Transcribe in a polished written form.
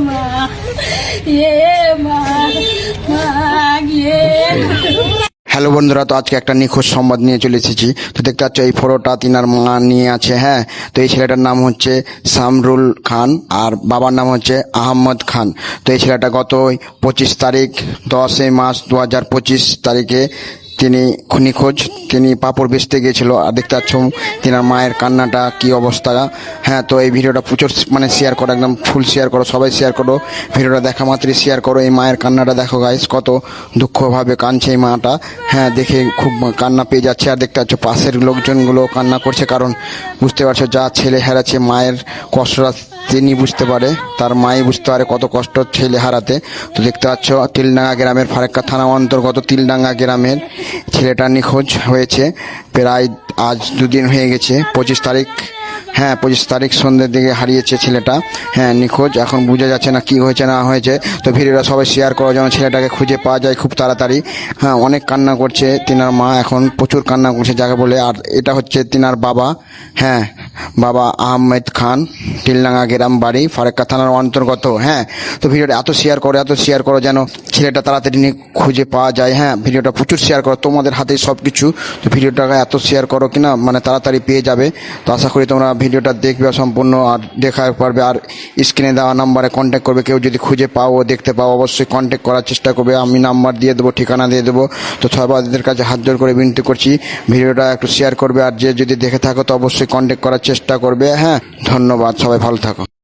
মা মা মা হ্যালো বন্ধুরা, তো আজকে একটা নিখোঁজ সংবাদ নিয়ে চলে এসেছি। তো দেখতে পাচ্ছ এই ফটোটা তিনার মা নিয়ে আছে। হ্যাঁ, তো এই ছেলেটার নাম হচ্ছে সামরুল খান আর বাবার নাম হচ্ছে আহমদ খান। তো এই ছেলেটা গত 25 তারিখ 10 মাস 2025 তারিখে তিনি নিখোঁজ। তিনি পাপড় বেচতে গিয়েছিল। আর দেখতে পাচ্ছ তিনার মায়ের কান্নাটা কি অবস্থা। হ্যাঁ, তো এই ভিডিওটা প্রচুর শেয়ার করো, একদম ফুল শেয়ার করো, সবাই শেয়ার করো, ভিডিওটা দেখা মাত্রই শেয়ার করো। এই মায়ের কান্নাটা দেখো গাইস, কত দুঃখভাবে কাঁদছে এই মাটা। হ্যাঁ, দেখে খুব কান্না পেয়ে যাচ্ছে। আর দেখতে পাচ্ছ পাশের লোকজনগুলো কান্না করছে, কারণ বুঝতে পারছো যা ছেলে হারাচ্ছে মায়ের কষ্টটা তিনি বুঝতে পারে, তার মাই বুঝতে পারে কত কষ্ট ছেলে হারাতে। তো দেখতে পাচ্ছ তিলডাঙ্গা গ্রামের ফারাক্কা থানা অন্তর্গত তিলডাঙ্গা গ্রামের ছেলেটা নিখোঁজ হয়েছে। প্রায় আজ 2 দিন হয়ে গেছে। 25 তারিখ, হ্যাঁ 25 তারিখ সন্ধ্যের দিকে হারিয়েছে ছেলেটা। হ্যাঁ, নিখোঁজ। এখন বোঝা যাচ্ছে না কি হয়েছে না হয়েছে। তো ভিডিওটা সবাই শেয়ার করো যেন ছেলেটাকে খুঁজে পাওয়া যায় খুব তাড়াতাড়ি। হ্যাঁ, অনেক কান্না করছে তিনার মা, এখন প্রচুর কান্না করছে যাকে বলে। আর এটা হচ্ছে তিনার বাবা। হ্যাঁ, বাবা আহমেদ খান, তিলডাঙ্গা গ্রাম বাড়ি, ফারাক্কা থানার অন্তর্গত। হ্যাঁ, তো ভিডিওটা এত শেয়ার করো যেন ছেলেটা তাড়াতাড়ি খুঁজে পাওয়া যায়। হ্যাঁ, ভিডিওটা প্রচুর শেয়ার করো, তোমাদের হাতেই সব কিছু। তো ভিডিওটাকে এত শেয়ার করো কিনা মানে তাড়াতাড়ি পেয়ে যাবে। তো আশা করি তোমরা ভিডিওটা দেখবে সম্পূর্ণ আর দেখার পারবে। আর স্ক্রিনে দেওয়া নাম্বারে কন্ট্যাক্ট করবে। কেউ যদি খুঁজে পাও ও দেখতে পাও অবশ্যই কন্ট্যাক্ট করার চেষ্টা করবে। আমি নাম্বার দিয়ে দেবো, ঠিকানা দিয়ে দেবো। তো সবাইদের কাছে হাত জোর করে বিনতি করছি ভিডিওটা একটু শেয়ার করবে। আর যে যদি দেখে থাকো তো অবশ্যই কন্ট্যাক্ট করার চেষ্টা করবে। হ্যাঁ, ধন্যবাদ, সবাই ভালো থাকো।